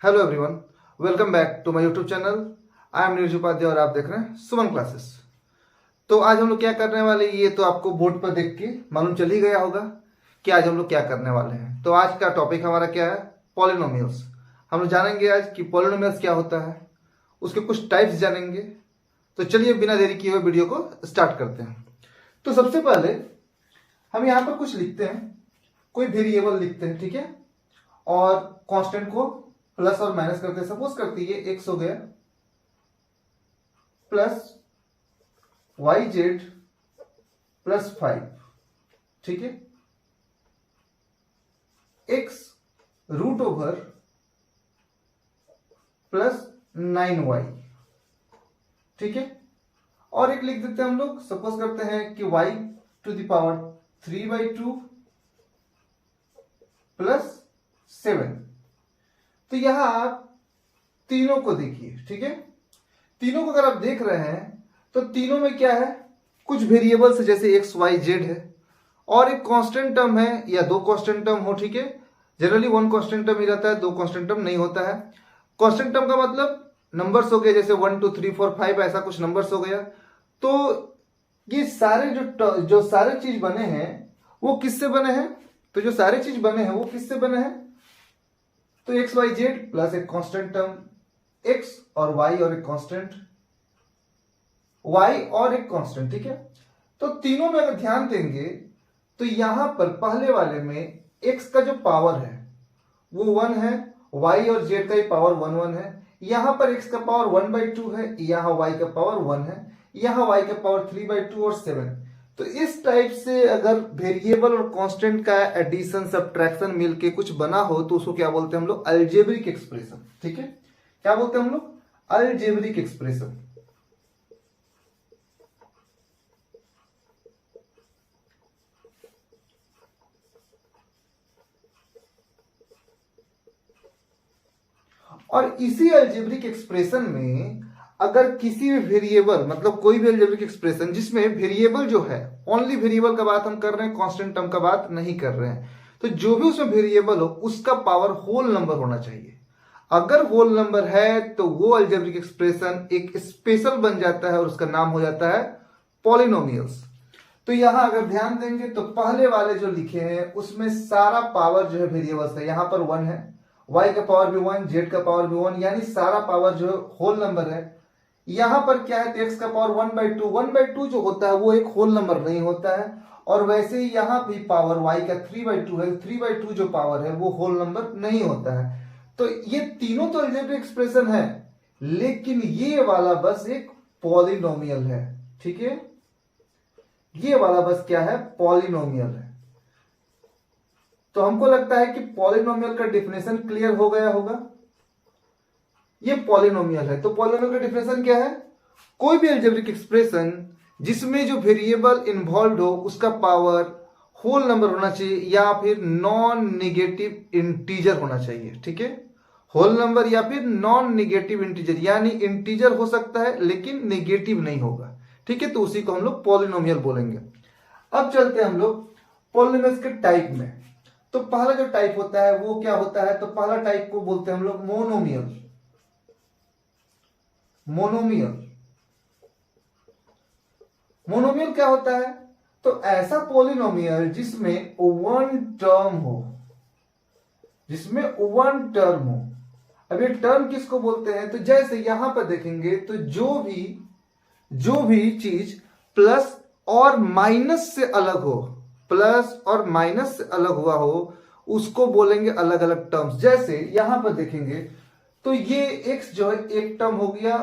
Hello everyone, welcome back to my YouTube channel. I am Neeraj Upadhyay और आप देख रहे हैं सुमन क्लासेस। तो आज हम लोग क्या करने वाले हैं, ये तो आपको बोर्ड पर देख के मालूम चल ही गया होगा कि आज हम लोग क्या करने वाले हैं। तो आज का टॉपिक हमारा क्या है? पॉलिनोमियल्स। हम लोग जानेंगे आज कि पॉलिनोमियल्स क्या होता है, उसके कुछ टाइप्स जानेंगे। तो चलिए बिना देरी किए हुए वीडियो को स्टार्ट करते हैं। तो सबसे पहले हम यहाँ पर कुछ लिखते हैं, कोई वेरिएबल लिखते हैं, ठीक है, और कांस्टेंट को प्लस और माइनस करते हैं। सपोज करती है एक्स हो गया प्लस वाई जेड प्लस 5, ठीक है, x root over plus 9y, ठीक है। और एक लिख देते हैं हम लोग, सपोज करते हैं कि y to the power 3/2 plus 7। तो यहां आप तीनों को देखिए, ठीक है। तीनों को अगर आप देख रहे हैं तो तीनों में क्या है, कुछ वेरिएबल्स है जैसे एक्स वाई जेड है और एक कांस्टेंट टर्म है या दो कांस्टेंट टर्म हो, ठीक है। जनरली वन कांस्टेंट टर्म ही रहता है, दो कांस्टेंट टर्म नहीं होता है। कांस्टेंट टर्म का मतलब नंबर्स हो गए, जैसे 1 2 3 4 5 ऐसा कुछ नंबर्स हो गया। तो ये सारे जो सारे चीज बने हैं वो किससे बने हैं? तो जो सारे चीज बने हैं वो किससे बने हैं? तो एक्स वाई जेड प्लस एक कांस्टेंट टर्म एक्स और वाई और एक कांस्टेंट वाई और एक कांस्टेंट, ठीक है। तो तीनों में अगर ध्यान देंगे तो यहां पर पहले वाले में एक्स का जो पावर है वो 1 है, वाई और जेड का ही पावर 1 1 है। यहां पर एक्स का पावर 1/2 है, यहां वाई का पावर 1 है, यहां वाई का पावर 3/2 और 7। तो इस टाइप से अगर वेरिएबल और कांस्टेंट का एडिशन सब्ट्रैक्शन मिलके कुछ बना हो तो उसको क्या बोलते हैं हम लोग? अलजेब्रिक एक्सप्रेशन, ठीक है। क्या बोलते हैं हम लोग? Algebraic expression. और इसी अलजेब्रिक एक्सप्रेशन में अगर किसी भी वेरिएबल, मतलब कोई भी अलजेब्रिक एक्सप्रेशन जिसमें वेरिएबल जो है, ओनली वेरिएबल का बात हम कर रहे हैं, कांस्टेंट टर्म का बात नहीं कर रहे हैं, तो जो भी उसमें वेरिएबल हो उसका पावर होल नंबर होना चाहिए। अगर होल नंबर है तो वो अलजेब्रिक एक्सप्रेशन एक स्पेशल बन जाता है और उसका नाम हो जाता है पॉलिनोमियल्स। तो यहां अगर ध्यान देंगे तो पहले वाले जो लिखे हैं उसमें सारा पावर जो है वेरिएबल्स है, यहां पर 1 है, y का पावर भी 1, z का पावर भी 1, यानी सारा पावर जो होल नंबर है। यहां पर क्या है, x का पावर 1/2, 1/2 जो होता है वो एक होल नंबर नहीं होता है। और वैसे ही यहां भी पावर y का 3/2 है, 3/2 जो पावर है वो होल नंबर नहीं होता है। तो ये तीनों तो अलजेब्रिक एक्सप्रेशन है, लेकिन ये वाला बस एक पॉलिनोमियल है, ठीक है। ये वाला बस क्या है? पॉलिनोमियल है। तो हमको लगता है कि पॉलिनोमियल का डिफिनेशन क्लियर हो गया होगा। ये पॉलिनोमियल है, तो पॉलिनोमियल का डिफिनेशन क्या है? कोई भी अलजेब्रिक एक्सप्रेशन जिसमें जो वेरिएबल इन्वॉल्व हो उसका पावर होल नंबर होना चाहिए या फिर नॉन नेगेटिव इंटीजर होना चाहिए, ठीक है। होल नंबर या फिर नॉन नेगेटिव इंटीजर, यानी इंटीजर हो सकता है लेकिन नेगेटिव नहीं होगा, ठीक है। तो उसी को हम लोग पॉलिनोमियल बोलेंगे। अब चलते हैं हम लोग पॉलिनोमियल्स के टाइप में। तो पहला जो टाइप होता है वो क्या होता है? तो पहला टाइप को बोलते हैं हम लोग मोनोमियल। मोनोमियल मोनोमियल क्या होता है? तो ऐसा पॉलिनोमियल जिसमें वन टर्म हो, जिसमें वन टर्म हो। अब ये टर्म किसको बोलते हैं? तो जैसे यहां पर देखेंगे तो जो भी चीज प्लस और माइनस से अलग हो, प्लस और माइनस से अलग हुआ हो, उसको बोलेंगे अलग अलग टर्म्स। जैसे यहां पर देखेंगे तो ये x जो है एक टर्म हो गया,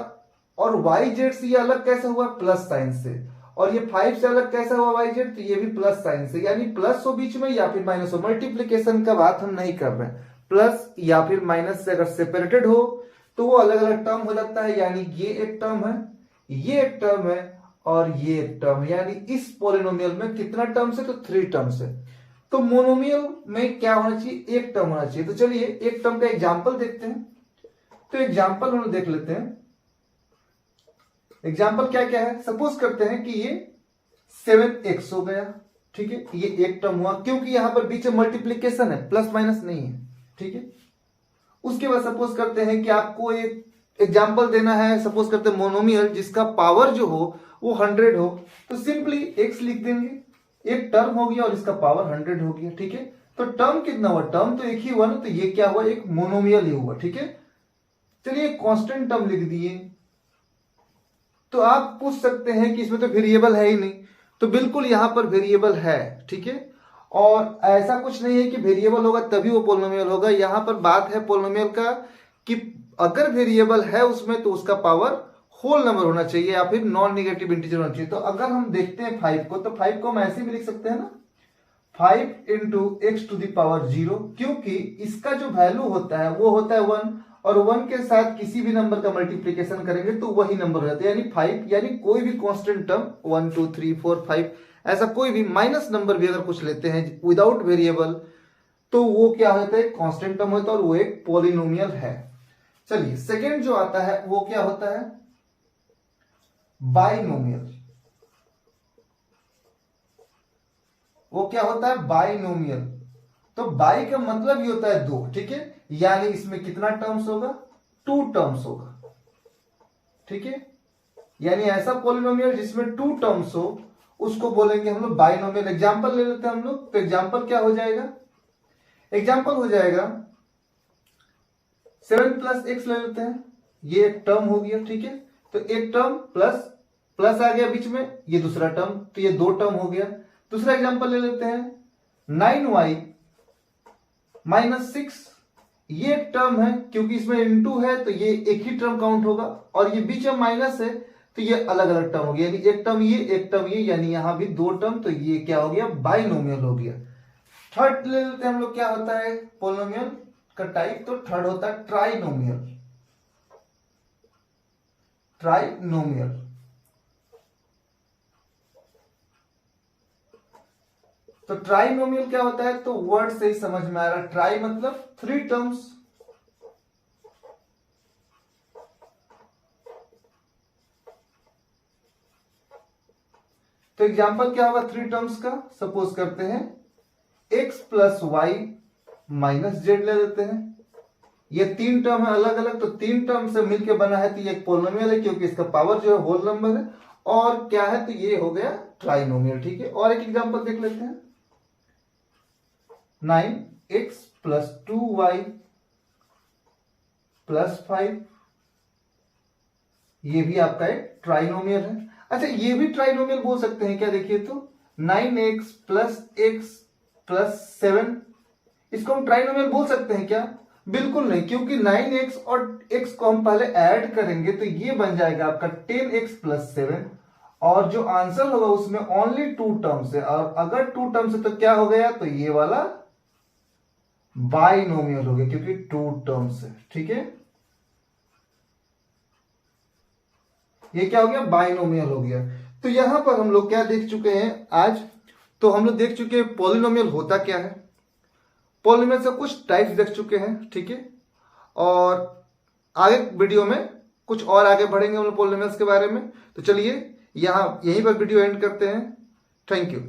और y जेड से ये अलग कैसे हुआ? प्लस साइन से। और ये 5 से अलग कैसा हुआ y जेड? तो ये भी प्लस साइन से, यानी प्लस हो बीच में या फिर माइनस हो। मल्टीप्लीकेशन का बात हम नहीं कर रहे हैं, प्लस या फिर माइनस से अगर सेपरेटेड हो तो वो अलग अलग टर्म हो जाता है। यानी ये एक टर्म है, ये एक टर्म है और ये एक टर्म है, यानी इस पॉलिनोमियल में कितना टर्म्स है? तो 3 टर्म्स है। तो मोनोमियल में क्या होना चाहिए? एक टर्म होना चाहिए। तो चलिए एक टर्म का एग्जांपल देखते हैं। तो एग्जांपल हम लोग देख लेते हैं। एग्जांपल क्या क्या है? सपोज करते हैं कि ये 7x हो गया, ठीक है, ये एक टर्म हुआ क्योंकि यहां पर बीच में मल्टीप्लीकेशन है, प्लस माइनस नहीं है, ठीक है। उसके बाद सपोज करते हैं कि आपको एक एग्जाम्पल देना है, सपोज करते हैं मोनोमियल जिसका पावर जो हो वो 100 हो, तो सिंपली x लिख देंगे, एक टर्म हो गया और इसका पावर 100 हो गया। ठीक है, तो टर्म कितना हुआ, टर्म तो एक ही हुआ ना, तो ये क्या हुआ, एक मोनोमियल ही हुआ। ठीक है, चलिए कांस्टेंट टर्म लिख दिए। तो आप पूछ सकते हैं कि इसमें तो वेरिएबल है ही नहीं, तो बिल्कुल यहां पर वेरिएबल है। ठीक है, और ऐसा कुछ नहीं है कि वेरिएबल होगा तभी वो पोलिनोमियल होगा। यहां पर बात है पोलिनोमियल का कि अगर वेरिएबल है उसमें तो उसका पावर होल नंबर होना चाहिए या फिर नॉन नेगेटिव इंटीजर होना चाहिए। तो अगर हम देखते हैं 5 को, तो 5 को हम ऐसे भी लिख सकते हैं ना, 5 into x to the power 0, क्योंकि इसका जो वैल्यू होता है वो होता है 1, और 1 के साथ किसी भी नंबर का मल्टीप्लीकेशन करेंगे तो वही नंबर हो जाता है, यानी 5। यानी कोई भी कांस्टेंट टर्म 1 2 3 4 5 ऐसा कोई भी माइनस नंबर भी अगर कुछ लेते हैं विदाउट वेरिएबल, तो वो क्या होता है, कांस्टेंट टर्म होता है और वो एक पॉलिनोमियल है। चलिए सेकेंड जो आता है वो क्या होता है, बाइनोमियल। वो क्या होता है, बाइनोमियल। तो बाई का मतलब ये होता है 2। ठीक है, यानी इसमें कितना टर्म्स होगा, 2 टर्म्स होगा। ठीक है, यानी ऐसा पॉलिनोमियल जिसमें 2 टर्म्स हो उसको बोलेंगे हम लोग बाइनोमियल। एग्जांपल ले लेते हैं हम लोग, तो एग्जांपल क्या हो जाएगा, एग्जांपल हो जाएगा 7 प्लस एक्स ले लेते हैं, ये एक टर्म हो गया। ठीक है, तो एक टर्म प्लस प्लस आ गया बीच में, ये दूसरा टर्म, तो ये 2 टर्म हो गया। दूसरा एग्जांपल ले लेते हैं 9y माइनस 6, ये एक टर्म है, क्योंकि इसमें इनटू है तो ये एक ही टर्म काउंट होगा, और ये बीच में माइनस है तो ये अलग अलग टर्म हो गया, यानी एक टर्म ये एक टर्म ये, यानी यहां भी 2 टर्म, तो ये क्या हो गया, बाइनोमियल हो गया। थर्ड ले लेते हैं हम लोग, क्या होता है पॉलिनोमियल का टाइप, तो थर्ड होता है ट्राइनोमियल। ट्राइनोमियल, तो ट्राइनोमियल क्या होता है, तो वर्ड से ही समझ में आ रहा है, ट्राई मतलब 3 टर्म्स। तो एग्जांपल क्या होगा 3 टर्म्स का, सपोज करते हैं x plus Y minus Z ले लेते हैं, ये 3 टर्म है अलग अलग, तो 3 टर्म से मिलकर बना है तो ये एक पॉलिनोमियल है, क्योंकि इसका पावर जो है होल नंबर है, और क्या है तो ये हो गया ट्राइनोमियल। ठीक है, और एक एग्जांपल देख लेते हैं 9x प्लस 2y प्लस 5, ये भी आपका एक ट्राइनोमियल है। अच्छा, ये भी ट्राइनोमियल बोल सकते हैं क्या, देखिए तो 9x प्लस x प्लस 7, इसको हम ट्राइनोमियल बोल सकते हैं क्या, बिल्कुल नहीं, क्योंकि 9x और x को हम पहले ऐड करेंगे तो ये बन जाएगा आपका 10x प्लस 7, और जो आंसर होगा उसमें ओनली 2 टर्म्स है, और अगर 2 टर्म्स है तो क्या हो गया, तो ये वाला बाइनोमियल हो गया, क्योंकि 2 टर्म्स है। ठीक है, ये क्या हो गया, बाइनोमियल हो गया। तो यहां पर हम लोग क्या देख चुके हैं आज, तो हम लोग देख चुके हैं पॉलिनोमियल होता क्या है, पॉलिनोमियल से कुछ टाइप्स देख चुके हैं। ठीक है, और आगे वीडियो में कुछ और आगे बढ़ेंगे हम लोग पॉलिनोमियल्स के बारे में। तो चलिए यहीं पर वीडियो एंड करते हैं। Thank you.